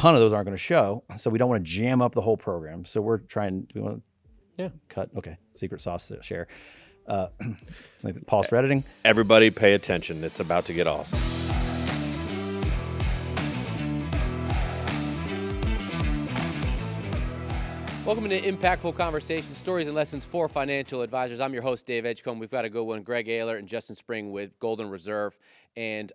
ton of those aren't going to show. So we don't want to jam up the whole program. So we're trying, we want to cut. Okay. Secret sauce to share. Maybe pause for editing. Everybody pay attention. It's about to get awesome. Welcome to Impactful Conversations, Stories and Lessons for Financial Advisors. I'm your host, Dave Edgecombe. We've got a good one, Greg Ayler and Justin Spring with Golden Reserve. And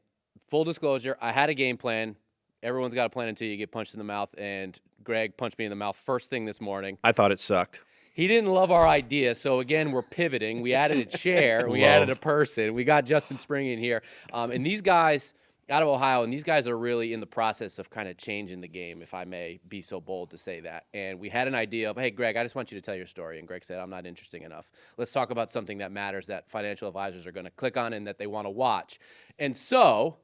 full disclosure, I had a game plan. Everyone's got a plan until you get punched in the mouth, and Greg punched me in the mouth first thing this morning. I thought it sucked. He didn't love our idea, so again, we're pivoting. We added a chair, we added a person. We got Justin Spring in here. And these guys out of Ohio, and these guys are really in the process of kind of changing the game, if I may be so bold to say that. And we had an idea of, hey, Greg, I just want you to tell your story. And Greg said, I'm not interesting enough. Let's talk about something that matters that financial advisors are going to click on and that they want to watch. And so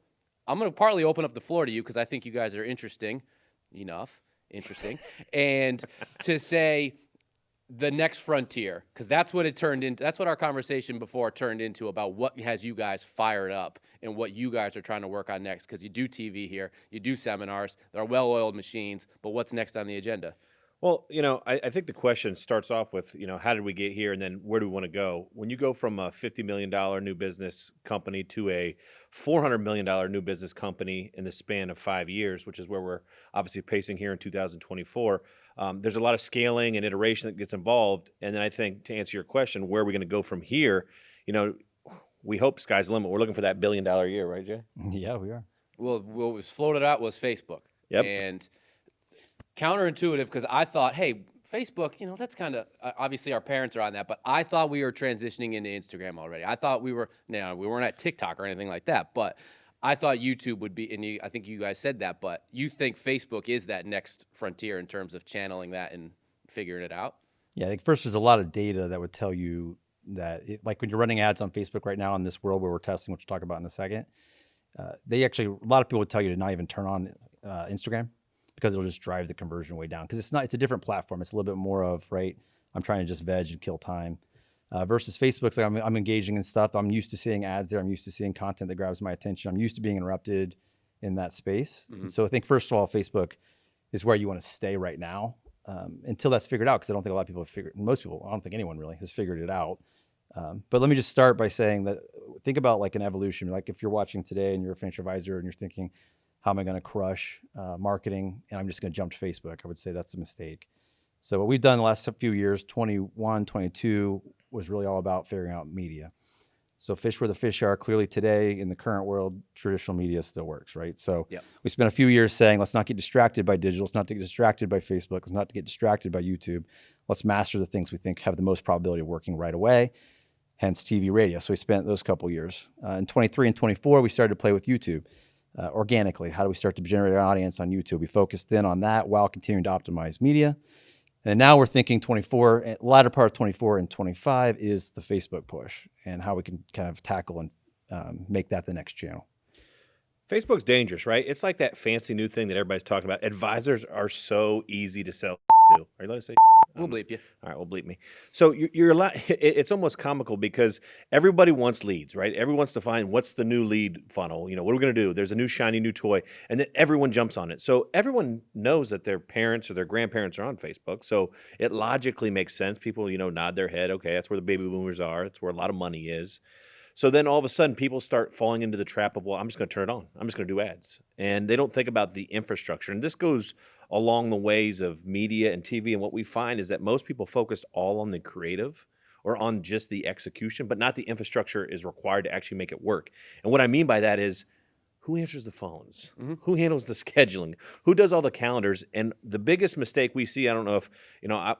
I'm going to partly open up the floor to you because I think you guys are interesting, and to say the next frontier, because that's what it turned into. That's what our conversation before turned into about what has you guys fired up and what you guys are trying to work on next. Because you do TV here, you do seminars, there are well-oiled machines, but what's next on the agenda? Well, I think the question starts off with, how did we get here and then where do we want to go? When you go from a $50 million new business company to a $400 million new business company in the span of 5 years, which is where we're obviously pacing here in 2024, there's a lot of scaling and iteration that gets involved. And then I think to answer your question, where are we going to go from here? We hope sky's the limit. We're looking for that $1 billion a year, right, Jay? Yeah, we are. Well, what was floated out was Facebook. Yep. And counterintuitive, because I thought, hey, Facebook, that's kind of, obviously our parents are on that, but I thought we were transitioning into Instagram already. I thought we weren't at TikTok or anything like that, but I thought YouTube would be, and I think you guys said that, but you think Facebook is that next frontier in terms of channeling that and figuring it out? Yeah, I think first there's a lot of data that would tell you that, like when you're running ads on Facebook right now in this world where we're testing, which we'll talk about in a second, a lot of people would tell you to not even turn on Instagram, because it'll just drive the conversion way down. Because it's a different platform. It's a little bit more of, right, I'm trying to just veg and kill time. Versus Facebook's like I'm engaging in stuff. I'm used to seeing ads there. I'm used to seeing content that grabs my attention. I'm used to being interrupted in that space. Mm-hmm. And so I think, first of all, Facebook is where you want to stay right now until that's figured out, because I don't think a lot of people have figured, most people, I don't think anyone really has figured it out. But let me just start by saying that, think about like an evolution. Like if you're watching today and you're a financial advisor and you're thinking, how am I going to crush marketing? And I'm just going to jump to Facebook. I would say that's a mistake. So what we've done the last few years, 21, 22, was really all about figuring out media. So fish where the fish are. Clearly today in the current world, traditional media still works, right? So we spent a few years saying, let's not get distracted by digital. Let's not get distracted by Facebook. Let's not get distracted by YouTube. Let's master the things we think have the most probability of working right away, hence TV, radio. So we spent those couple years. In 23 and 24, we started to play with YouTube. Organically, how do we start to generate an audience on YouTube? We focused in on that while continuing to optimize media. And now we're thinking 24, latter part of 24 and 25 is the Facebook push and how we can kind of tackle and make that the next channel. Facebook's dangerous, right? It's like that fancy new thing that everybody's talking about. Advisors are so easy to sell to. Are you allowed to say? We'll bleep you. All right, we'll bleep me. So you're a lot. It's almost comical because everybody wants leads, right? Everyone wants to find what's the new lead funnel. What are we going to do? There's a new shiny new toy, and then everyone jumps on it. So everyone knows that their parents or their grandparents are on Facebook. So it logically makes sense. People, nod their head. Okay, that's where the baby boomers are. It's where a lot of money is. So then all of a sudden people start falling into the trap of, well, I'm just going to turn it on. I'm just going to do ads. And they don't think about the infrastructure. And this goes along the ways of media and TV. And what we find is that most people focus all on the creative or on just the execution, but not the infrastructure is required to actually make it work. And what I mean by that is, who answers the phones? Mm-hmm. Who handles the scheduling? Who does all the calendars? And the biggest mistake we see, I don't know if,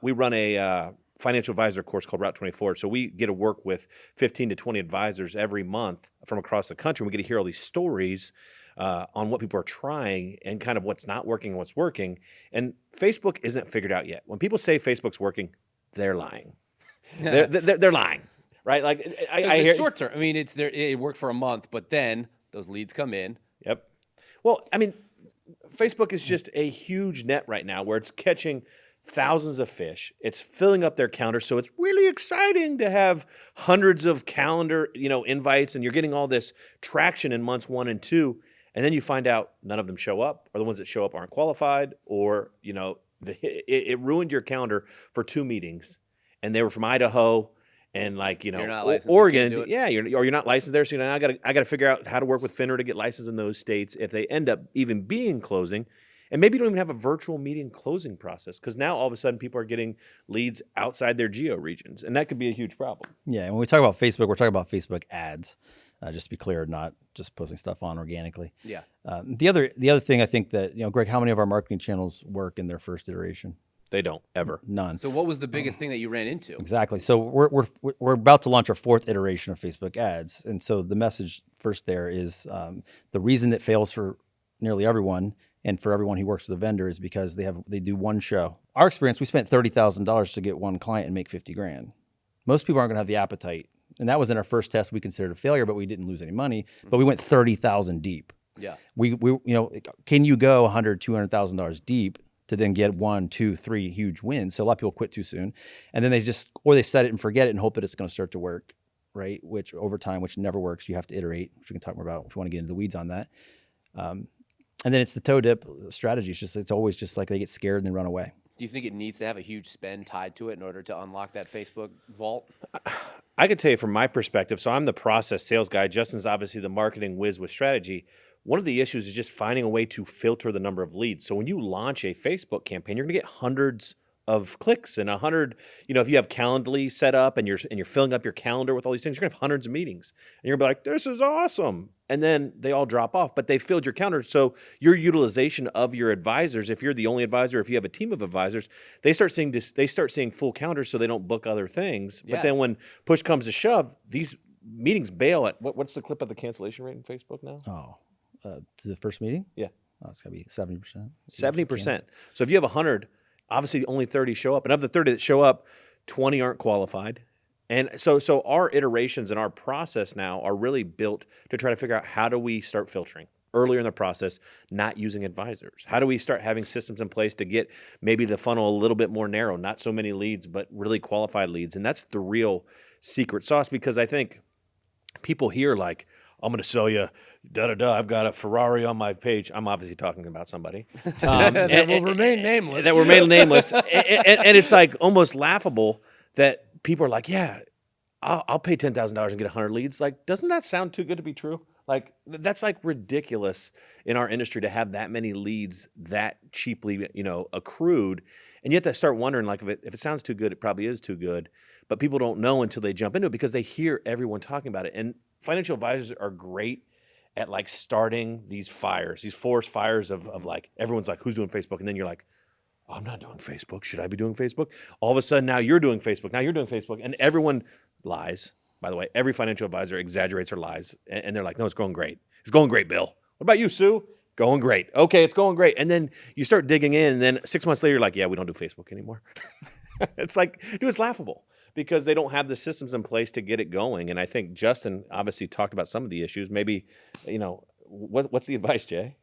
we run a financial advisor course called Route 24. So we get to work with 15 to 20 advisors every month from across the country. We get to hear all these stories on what people are trying and kind of what's not working and what's working. And Facebook isn't figured out yet. When people say Facebook's working, they're lying. They're lying, right? Like I hear short term. I mean, it worked for a month, but then those leads come in. Yep. Well, I mean, Facebook is just a huge net right now where it's catching thousands of fish. It's filling up their calendar. So it's really exciting to have hundreds of calendar, invites, and you're getting all this traction in months 1 and 2. And then you find out none of them show up, or the ones that show up aren't qualified, or it ruined your calendar for 2 meetings, and they were from Idaho and They're not licensed, you can't Oregon. do it. Yeah, you're not licensed there, so now I got to figure out how to work with FINRA to get licensed in those states if they end up even being closing. And maybe you don't even have a virtual meeting closing process, because now all of a sudden people are getting leads outside their geo regions, and that could be a huge problem. Yeah, and when we talk about Facebook, we're talking about Facebook ads. Just to be clear, not just posting stuff on organically. Yeah. The other thing I think that, Greg, how many of our marketing channels work in their first iteration? They don't ever. None. So what was the biggest thing that you ran into? Exactly. So we're about to launch our 4th iteration of Facebook ads, and so the message first there is the reason it fails for nearly everyone and for everyone who works with a vendor is because they do one show. Our experience, we spent $30,000 to get one client and make 50 grand. Most people aren't going to have the appetite. And that was in our first test. We considered a failure, but we didn't lose any money. But we went 30,000 deep. Yeah. We can you go $100,000, $200,000 deep to then get 1, 2, 3 huge wins? So a lot of people quit too soon, and then they set it and forget it and hope that it's going to start to work, right? Which over time, which never works. You have to iterate, which we can talk more about if you want to get into the weeds on that. And then it's the toe dip strategy. It's always just like they get scared and then run away. Do you think it needs to have a huge spend tied to it in order to unlock that Facebook vault? I could tell you from my perspective, so I'm the process sales guy. Justin's obviously the marketing whiz with strategy. One of the issues is just finding a way to filter the number of leads. So when you launch a Facebook campaign, you're going to get hundreds of clicks and 100. If you have Calendly set up and you're filling up your calendar with all these things, you're going to have hundreds of meetings. And you're going to be like, this is awesome. And then they all drop off, but they filled your calendar. So your utilization of your advisors, if you're the only advisor, if you have a team of advisors, they start seeing full calendars, so they don't book other things. Yeah. But then when push comes to shove, these meetings bail at what's the clip of the cancellation rate in Facebook now? To the first meeting? Yeah. It's got to be 70%. 70%. So if you have 100, obviously only 30 show up. And of the 30 that show up, 20 aren't qualified. And so our iterations and our process now are really built to try to figure out, how do we start filtering earlier in the process, not using advisors? How do we start having systems in place to get maybe the funnel a little bit more narrow, not so many leads, but really qualified leads? And that's the real secret sauce, because I think people hear like, I'm going to sell you, I've got a Ferrari on my page. I'm obviously talking about somebody. That will remain nameless. That will remain nameless. And it's like almost laughable that people are like, yeah, I'll pay $10,000 and get 100 leads. Like, doesn't that sound too good to be true? Like, that's like ridiculous in our industry to have that many leads that cheaply, accrued. And yet they start wondering, like, if it sounds too good, it probably is too good. But people don't know until they jump into it, because they hear everyone talking about it. And financial advisors are great at like starting these fires, these forest fires of like, everyone's like, who's doing Facebook? And then you're like, oh, I'm not doing Facebook. Should I be doing Facebook? All of a sudden, now you're doing Facebook. Now you're doing Facebook. And everyone lies. By the way, every financial advisor exaggerates or lies. And they're like, no, it's going great. It's going great, Bill. What about you, Sue? Going great. Okay, it's going great. And then you start digging in. And then 6 months later, you're like, yeah, we don't do Facebook anymore. It's like, dude, it's laughable, because they don't have the systems in place to get it going. And I think Justin obviously talked about some of the issues. Maybe, what's the advice, Jay?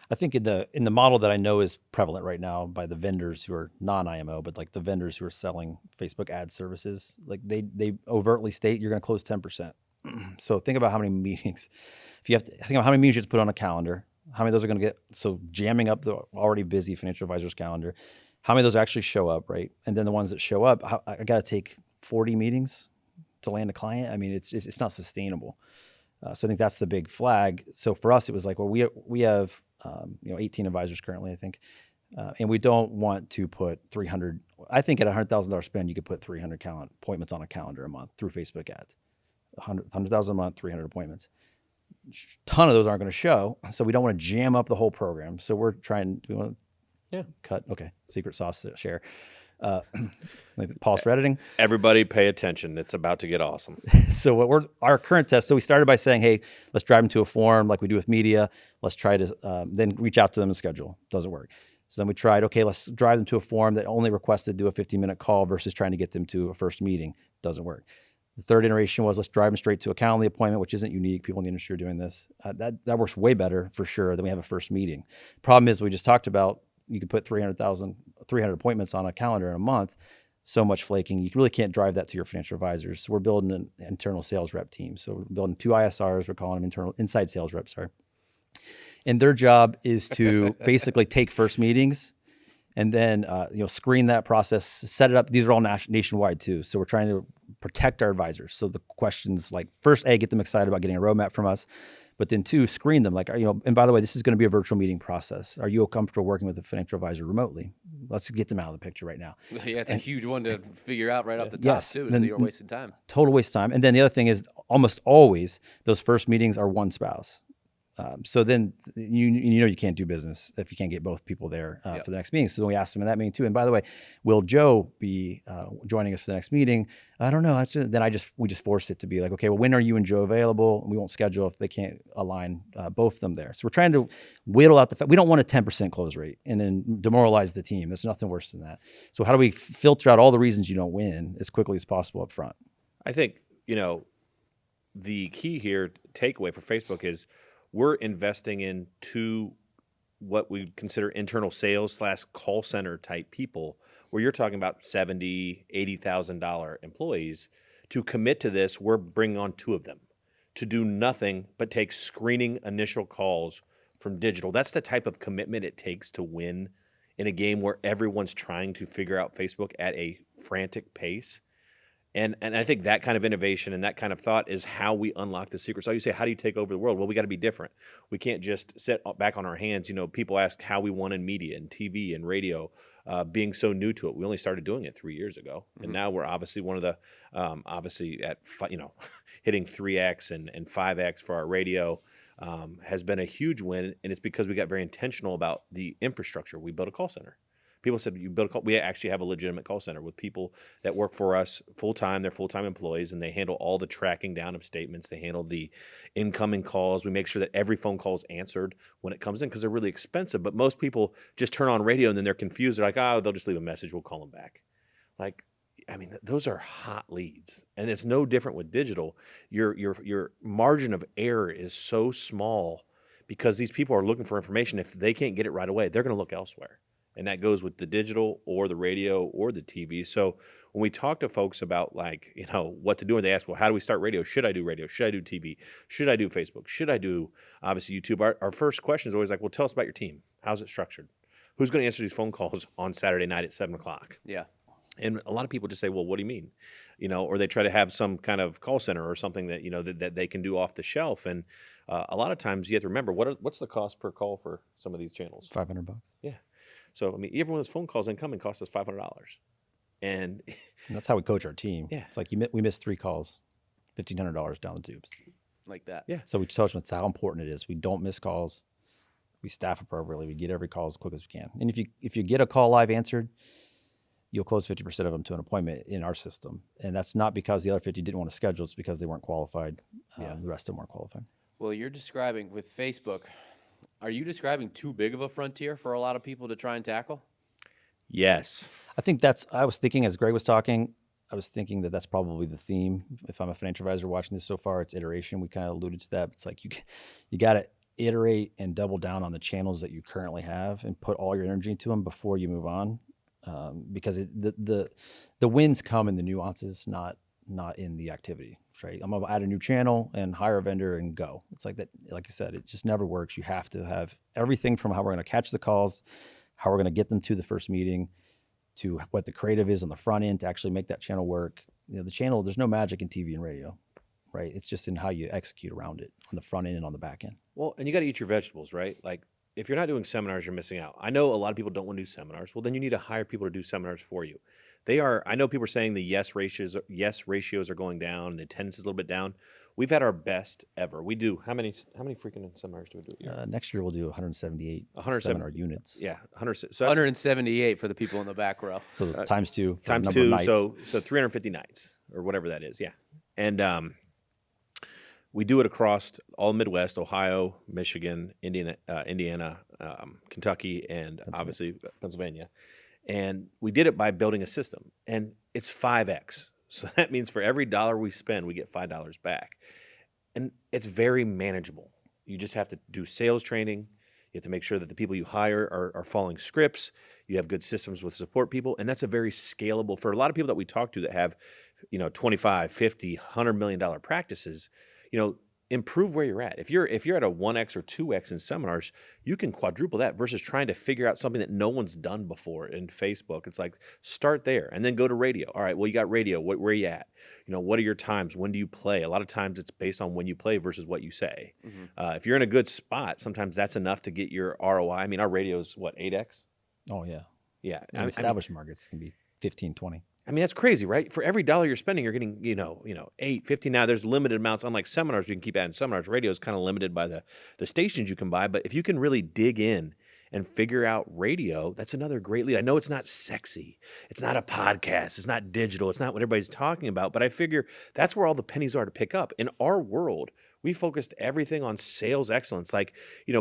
I think in the model that I know is prevalent right now by the vendors who are non-IMO, but like the vendors who are selling Facebook ad services, like they overtly state you're going to close 10%. So think about how many meetings, if you have to think about how many meetings you have to put on a calendar, how many of those are going to get, so jamming up the already busy financial advisor's calendar, how many of those actually show up, right? And then the ones that show up, I got to take 40 meetings to land a client. I mean, it's not sustainable. So I think that's the big flag. So for us, it was like, well, we have 18 advisors currently, I think, and we don't want to put 300. I think at $100,000 spend, you could put 300 appointments on a calendar a month through Facebook ads. 100,000 a month, 300 appointments. A ton of those aren't going to show, so we don't want to jam up the whole program. So we're trying. We want to cut. Okay, secret sauce to share. Maybe pause for editing. Everybody pay attention. It's about to get awesome. So our current test. So we started by saying, hey, let's drive them to a form like we do with media. Let's try to then reach out to them and schedule. Doesn't work. So then we tried, okay, let's drive them to a form that only requested do a 15-minute call versus trying to get them to a first meeting. Doesn't work. The third iteration was let's drive them straight to a Calendly appointment, which isn't unique. People in the industry are doing this. That works way better for sure than we have a first meeting. Problem is, we just talked about, you could put 300 appointments on a calendar in a month. So much flaking. You really can't drive that to your financial advisors. So we're building an internal sales rep team. So we're building 2 ISRs. We're calling them inside sales reps. Sorry. And their job is to basically take first meetings and then screen that process, set it up. These are all nationwide too. So we're trying to protect our advisors. So the questions like first, A, get them excited about getting a roadmap from us, but then two, screen them. Like, and by the way, this is going to be a virtual meeting process. Are you comfortable working with a financial advisor remotely? Let's get them out of the picture right now. Yeah, it's a huge one to figure out right off the top Yes, too. then- You're wasting time. Total waste of time. And then the other thing is almost always those first meetings are one spouse. So then you can't do business if you can't get both people there for the next meeting. So then we asked them in that meeting too. And by the way, will Joe be joining us for the next meeting? I don't know. Then we just forced it to be like, okay, well, when are you and Joe available? We won't schedule if they can't align both of them there. So we're trying to whittle out the fact we don't want a 10% close rate and then demoralize the team. There's nothing worse than that. So how do we filter out all the reasons you don't win as quickly as possible up front? I think, the key here, takeaway for Facebook is we're investing in two what we consider internal sales / call center type people, where you're talking about $70,000, $80,000 employees. To commit to this, we're bringing on two of them to do nothing but take screening initial calls from digital. That's the type of commitment it takes to win in a game where everyone's trying to figure out Facebook at a frantic pace. And I think that kind of innovation and that kind of thought is how we unlock the secret. So you say, how do you take over the world? Well, we got to be different. We can't just sit back on our hands. People ask how we won in media and TV and radio, being so new to it. We only started doing it 3 years ago. And now we're obviously one of the, obviously at, hitting 3X and 5X for our radio has been a huge win. And it's because we got very intentional about the infrastructure. We built a call center. People said, you build a call. We actually have a legitimate call center with people that work for us full-time. They're full-time employees, and they handle all the tracking down of statements. They handle the incoming calls. We make sure that every phone call is answered when it comes in because they're really expensive. But most people just turn on radio, and then they're confused. They're like, oh, they'll just leave a message. We'll call them back. Those are hot leads. And it's no different with digital. Your margin of error is so small because these people are looking for information. If they can't get it right away, they're going to look elsewhere. And that goes with the digital or the radio or the TV. So when we talk to folks about what to do, and they ask, well, how do we start radio? Should I do radio? Should I do TV? Should I do Facebook? Should I do, obviously, YouTube? Our first question is always like, well, tell us about your team. How's it structured? Who's going to answer these phone calls on Saturday night at 7 o'clock? Yeah. And a lot of people just say, well, what do you mean? Or they try to have some kind of call center or something that, that they can do off the shelf. And a lot of times you have to remember, what's the cost per call for some of these channels? $500. Yeah. So, every one of those phone calls incoming costs us $500. And that's how we coach our team. Yeah. It's like we missed 3 calls, $1,500 down the tubes. Like that. Yeah. So we tell them how important it is. We don't miss calls. We staff appropriately. We get every call as quick as we can. And if you get a call live answered, you'll close 50% of them to an appointment in our system. And that's not because the other 50 didn't want to schedule. It's because they weren't qualified. The rest of them weren't qualified. Well, you're describing with Facebook. Are you describing too big of a frontier for a lot of people to try and tackle? yes. I think I was thinking as Greg was talking, I was thinking that's probably the theme. If I'm a financial advisor watching this so far, it's iteration. We kind of alluded to that. It's like you got to iterate and double down on the channels that you currently have and put all your energy into them before you move on. Because the wins come in the nuances, not in the activity, right? I'm gonna add a new channel and hire a vendor and go. It's like that. Like I said, it just never works. You have to have everything from how we're gonna catch the calls, how we're gonna get them to the first meeting, to what the creative is on the front end to actually make that channel work. The channel, there's no magic in TV and radio, right? It's just in how you execute around it on the front end and on the back end. Well, and you got to eat your vegetables, right? Like, if you're not doing seminars, you're missing out. I know a lot of people don't want to do seminars. Well, then you need to hire people to do seminars for you. I know people are saying the yes ratios are going down and the attendance is a little bit down. We've had our best ever. We do, how many freaking seminars do we do a year? Next year we'll do 178 seminar units. Yeah, 100. So 178 for the people in the back row. So times 2 for times number of 2, nights. so 350 nights or whatever that is. Yeah, and we do it across all Midwest: Ohio, Michigan, Indiana, Kentucky, and obviously Pennsylvania. And we did it by building a system, and it's 5X. So that means for every dollar we spend, we get $5 back. And it's very manageable. You just have to do sales training. You have to make sure that the people you hire are following scripts. You have good systems with support people. And that's a very scalable, for a lot of people that we talk to that have, $25, $50, $100 million practices, improve where you're at. If you're at a 1x or 2x in seminars, you can quadruple that versus trying to figure out something that no one's done before in Facebook. It's like, start there and then go to radio. All right, well, you got radio. Where are you at? What are your times? When do you play? A lot of times it's based on when you play versus what you say. If you're in a good spot, sometimes that's enough to get your ROI. I mean, our radio's what, 8x? Oh yeah. Yeah. Established markets can be 15, 20. I mean, that's crazy, right? For every dollar you're spending, you're getting, 8, 15. Now there's limited amounts. Unlike seminars, you can keep adding seminars. Radio is kind of limited by the stations you can buy. But if you can really dig in and figure out radio, that's another great lead. I know it's not sexy. It's not a podcast. It's not digital. It's not what everybody's talking about. But I figure that's where all the pennies are to pick up. In our world, we focused everything on sales excellence. Like,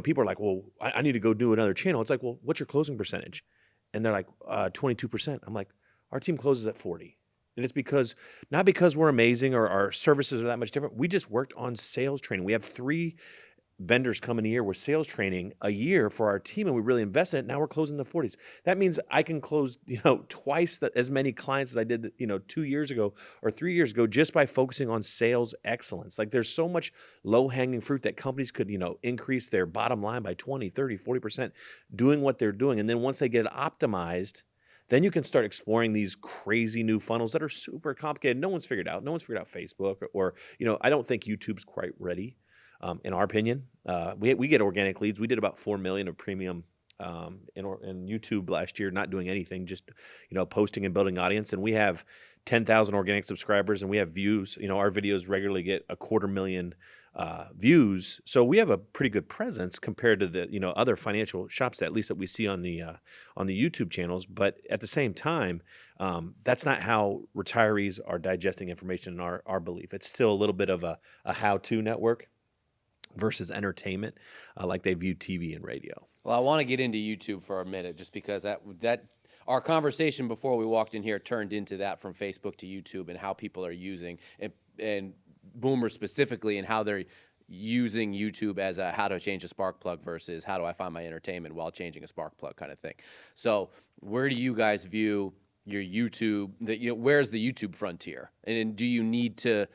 people are like, well, I need to go do another channel. It's like, well, what's your closing percentage? And they're like, 22%. I'm like, our team closes at 40. And it's not because we're amazing or our services are that much different. We just worked on sales training. We have 3 vendors coming a year with sales training a year for our team, and we really invested in it. Now we're closing the 40s. That means I can close, twice as many clients as I did, 2 years ago or 3 years ago just by focusing on sales excellence. Like, there's so much low-hanging fruit that companies could, increase their bottom line by 20, 30, 40% doing what they're doing. And then once they get it optimized, then you can start exploring these crazy new funnels that are super complicated. No one's figured out. No one's figured out Facebook or I don't think YouTube's quite ready, in our opinion. We get organic leads. We did about 4 million of premium in YouTube last year, not doing anything, just posting and building audience. And we have 10,000 organic subscribers, and we have views. Our videos regularly get 250,000 views, so we have a pretty good presence compared to the other financial shops that at least that we see on the YouTube channels. But at the same time, that's not how retirees are digesting information in our belief. It's still a little bit of a how-to network versus entertainment, like they view TV and radio. Well, I want to get into YouTube for a minute, just because that our conversation before we walked in here turned into that, from Facebook to YouTube, and how people are using and Boomer specifically, and how they're using YouTube as a how to change a spark plug versus how do I find my entertainment while changing a spark plug kind of thing. So where do you guys view your YouTube? Where's the YouTube frontier? And do you need to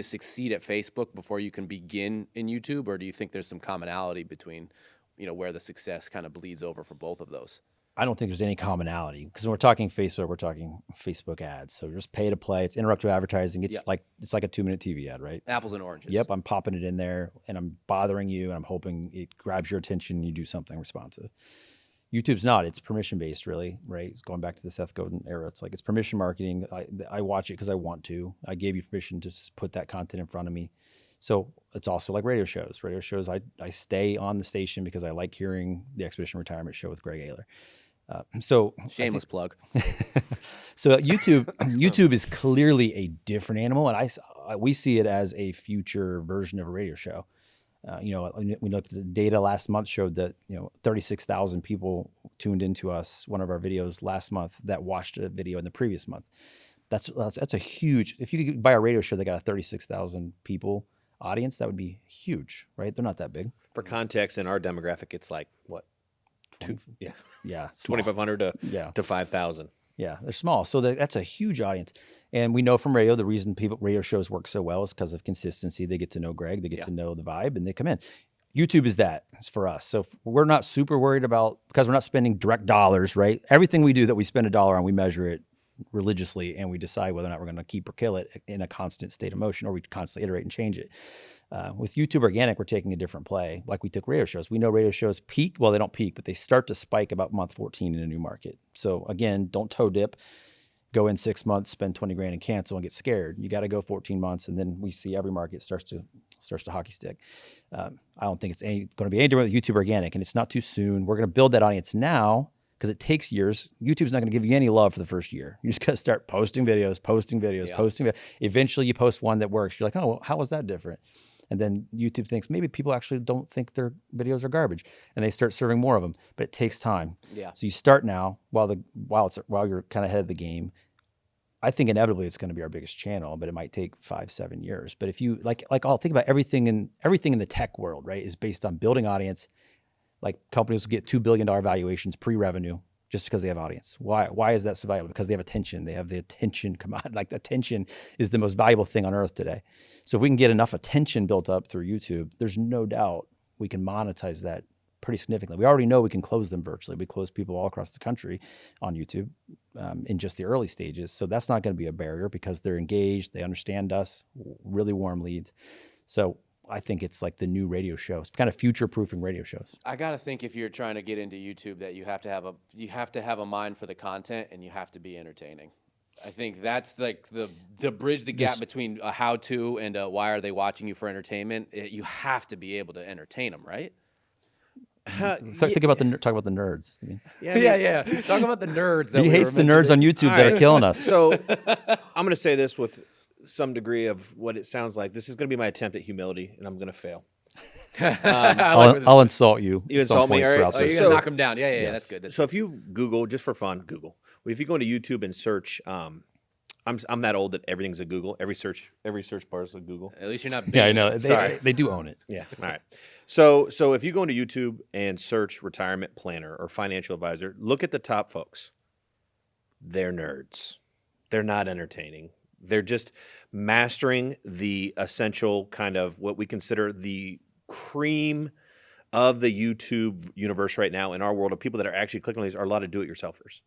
succeed at Facebook before you can begin in YouTube, or do you think there's some commonality between where the success kind of bleeds over for both of those? I don't think there's any commonality, because when we're talking Facebook, we're talking Facebook ads. So just pay to play. It's interruptive advertising. It's like a 2-minute TV ad, right? Apples and oranges. Yep, I'm popping it in there, and I'm bothering you, and I'm hoping it grabs your attention and you do something responsive. YouTube's not. It's permission-based, really, right? It's going back to the Seth Godin era. It's like, it's permission marketing. I watch it because I want to. I gave you permission to put that content in front of me. So it's also like radio shows. Radio shows, I stay on the station because I like hearing the Expedition Retirement Show with Greg Ayler. So shameless plug. So YouTube is clearly a different animal, and we see it as a future version of a radio show. We looked at the data last month, showed that 36,000 people tuned into us, one of our videos last month, that watched a video in the previous month. That's a huge. If you could buy a radio show that got a 36,000 people audience, that would be huge, right? They're not that big. For context, in our demographic, it's like what? 2,500 to 5,000. Yeah, they're small. So that's a huge audience. And we know from radio, the reason radio shows work so well is because of consistency. They get to know Greg, they get to know the vibe, and they come in. YouTube is that. It's for us. So we're not super worried about, because we're not spending direct dollars, right? Everything we do that we spend $1 on, we measure it religiously, and we decide whether or not we're going to keep or kill it in a constant state of motion, or we constantly iterate and change it. With YouTube Organic, we're taking a different play, like we took radio shows. We know radio shows peak. Well, they don't peak, but they start to spike about month 14 in a new market. So again, don't toe dip. Go in 6 months, spend 20 grand and cancel and get scared. You got to go 14 months, and then we see every market starts to hockey stick. I don't think it's going to be any different with YouTube Organic, and it's not too soon. We're going to build that audience now, because it takes years. YouTube's not going to give you any love for the first year. You just got to start posting videos. Eventually you post one that works. You're like, oh, well, how was that different? And then YouTube thinks maybe people actually don't think their videos are garbage, and they start serving more of them. But it takes time. Yeah. So you start now while you're kind of ahead of the game. I think inevitably it's going to be our biggest channel, but it might take 5-7 years. But if you I'll think about everything in the tech world, right, is based on building audience. Like, companies will get $2 billion valuations pre-revenue, just because they have audience. Why is that so valuable? Because they have attention. They have the attention commodity. Like attention is the most valuable thing on earth today. So if we can get enough attention built up through YouTube, there's no doubt we can monetize that pretty significantly. We already know we can close them virtually. We close people all across the country on YouTube in just the early stages. So that's not going to be a barrier because they're engaged. They understand us, really warm leads. So I think it's like the new radio shows, kind of future-proofing radio shows. I gotta think if you're trying to get into YouTube that you have to have a mind for the content and you have to be entertaining. I think that's like to bridge the gap between a how-to and a why are they watching you for entertainment. You have to be able to entertain them, right? Think about talk about the nerds. I mean, Yeah. Talk about the nerds. he hates the nerds on YouTube that are killing us. So I'm going to say this with some degree of what it sounds like. This is going to be my attempt at humility, and I'm going to fail. I'll insult you. You insult me, all right? Oh, you're gonna knock them down. Yeah, that's good. So if you Google, just for fun, Google. If you go into YouTube and search, I'm that old that everything's a Google. Every search bar is a Google. At least you're not. Yeah, I know. Sorry. They do own it. Yeah. All right. So if you go into YouTube and search retirement planner or financial advisor, look at the top folks. They're nerds. They're not entertaining. They're just mastering the essential kind of what we consider the cream of the YouTube universe right now in our world of people that are actually clicking on these are a lot of do-it-yourselfers.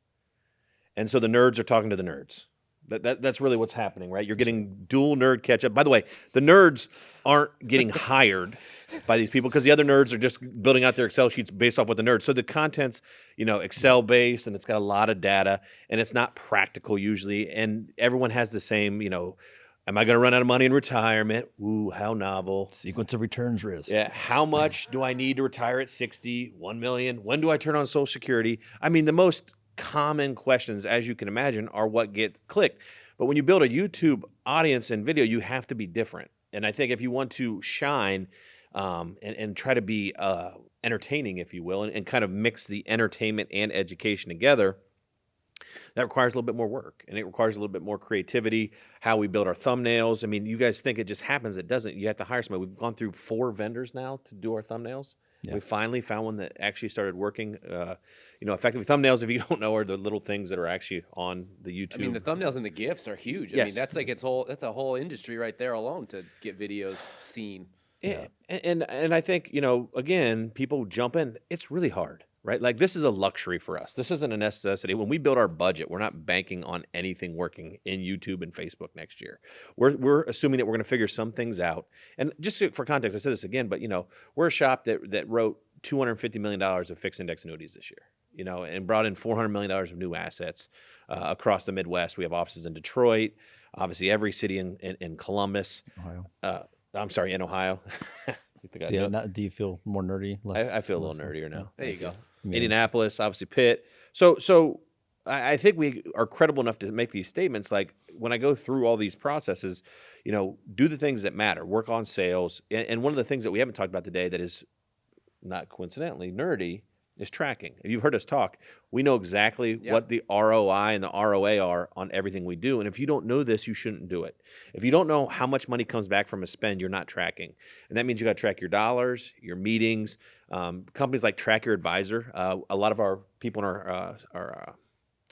And so the nerds are talking to the nerds. That's really what's happening, right? You're getting dual nerd catch-up. By the way, the nerds aren't getting hired by these people because the other nerds are just building out their Excel sheets based off what the nerds. So the content's, Excel-based, and it's got a lot of data, and it's not practical usually. And everyone has the same, am I going to run out of money in retirement? Ooh, how novel. Sequence of returns risk. Yeah. How much do I need to retire at 60, 1 million? When do I turn on Social Security? I mean, the most common questions, as you can imagine, are what get clicked. But when you build a YouTube audience and video, you have to be different. And I think if you want to shine and try to be entertaining, if you will, and kind of mix the entertainment and education together, that requires a little bit more work, and it requires a little bit more creativity, how we build our thumbnails. I mean, you guys think it just happens. It doesn't. You have to hire somebody. We've gone through 4 vendors now to do our thumbnails. Yeah. We finally found one that actually started working, effectively. Thumbnails, if you don't know, are the little things that are actually on the YouTube. I mean, the thumbnails and the GIFs are huge. Yes. I mean, that's a whole industry right there alone to get videos seen. Yeah. And I think, again, people jump in. It's really hard, right? Like, this is a luxury for us. This isn't a necessity. When we build our budget, we're not banking on anything working in YouTube and Facebook next year. We're assuming that we're going to figure some things out. And just for context, I said this again, but, we're a shop that wrote $250 million of fixed index annuities this year, and brought in $400 million of new assets across the Midwest. We have offices in Detroit, obviously every city in Columbus. Ohio. I'm sorry, in Ohio. Do you feel more nerdy? I feel a little nerdier now. There you go. Indianapolis, obviously Pitt. So I think we are credible enough to make these statements. Like, when I go through all these processes, do the things that matter, work on sales. And one of the things that we haven't talked about today that is not coincidentally nerdy is tracking. If you've heard us talk, we know exactly what the ROI and the ROA are on everything we do. And if you don't know this, you shouldn't do it. If you don't know how much money comes back from a spend, you're not tracking. And that means you got to track your dollars, your meetings. Companies like Track Your Advisor. A lot of our people in our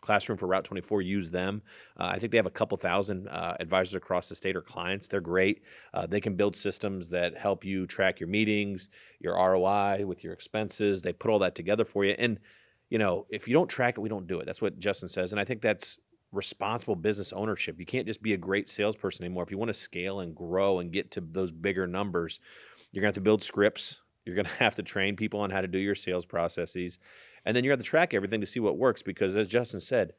classroom for Route 24 use them. I think they have a couple thousand advisors across the state or clients. They're great. They can build systems that help you track your meetings, your ROI with your expenses. They put all that together for you. And, if you don't track it, we don't do it. That's what Justin says. And I think that's responsible business ownership. You can't just be a great salesperson anymore. If you want to scale and grow and get to those bigger numbers, you're going to have to build scripts. You're going to have to train people on how to do your sales processes. And then you have to track everything to see what works, because as Justin said,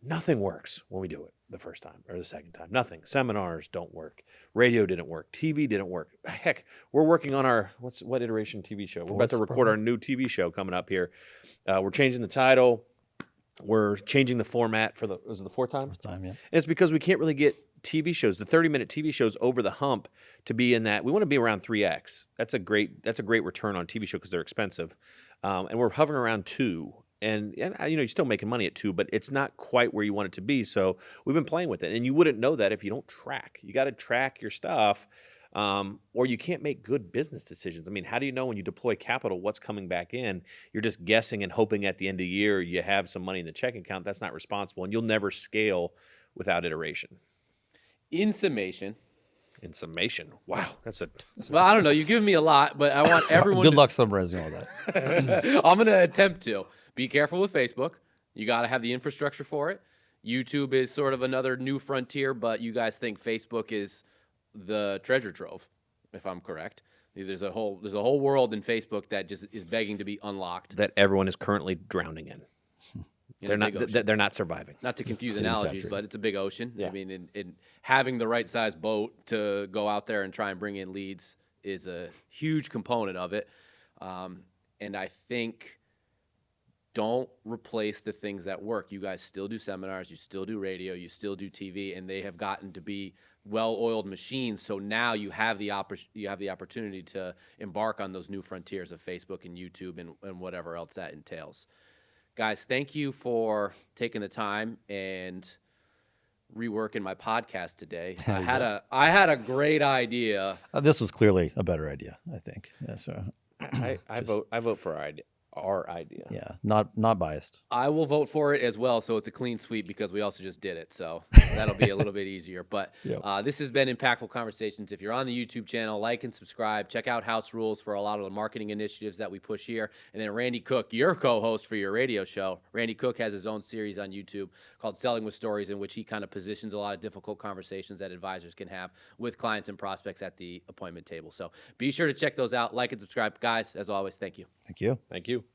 nothing works when we do it the first time or the second time. Nothing. Seminars don't work. Radio didn't work. TV didn't work. Heck, we're working on our, what iteration TV show? We're about to record our new TV show coming up here. We're changing the title. We're changing the format for was it the fourth time? Fourth time, yeah. And it's because we can't really get TV shows, the 30-minute TV shows, over the hump to be in that. We want to be around 3x. That's a great return on TV show because they're expensive. And we're hovering around 2. And you're still making money at 2, but it's not quite where you want it to be. So we've been playing with it. And you wouldn't know that if you don't track. You got to track your stuff. or you can't make good business decisions. I mean, how do you know when you deploy capital what's coming back in? You're just guessing and hoping at the end of the year you have some money in the checking account. That's not responsible, and you'll never scale without ituration. In summation, wow, that's a well, I don't know. You've given me a lot, but I want everyone. Good luck summarizing all that. I'm going to attempt to. Be careful with Facebook. You got to have the infrastructure for it. YouTube is sort of another new frontier, but you guys think Facebook is the treasure trove, if I'm correct. There's a whole world in Facebook that just is begging to be unlocked. that everyone is currently drowning in. In a big ocean. They're not surviving. Not to confuse It's analogies, saturated. but it's a big ocean. Yeah. I mean, in having the right size boat to go out there and try and bring in leads is a huge component of it. And I think don't replace the things that work. You guys still do seminars, you still do radio, you still do TV, and they have gotten to be well-oiled machines. So now you have the opportunity to embark on those new frontiers of Facebook and YouTube and whatever else that entails. Guys, thank you for taking the time and reworking my podcast today. I had a great idea. This was clearly a better idea, I think. Yeah, so I vote for our idea. yeah, not biased. I will vote for it as well, so it's a clean sweep because we also just did it. So that'll be a little bit easier. But Yep. this has been Impactful Conversations. If you're on the YouTube channel, like and subscribe. Check out House Rules for a lot of the marketing initiatives that we push here. And then Randy Cook, your co-host for your radio show. Randy Cook has his own series on YouTube called Selling with Stories, in which he kind of positions a lot of difficult conversations that advisors can have with clients and prospects at the appointment table. So be sure to check those out. Like and subscribe. Guys, as always, thank you. Thank you. Thank you.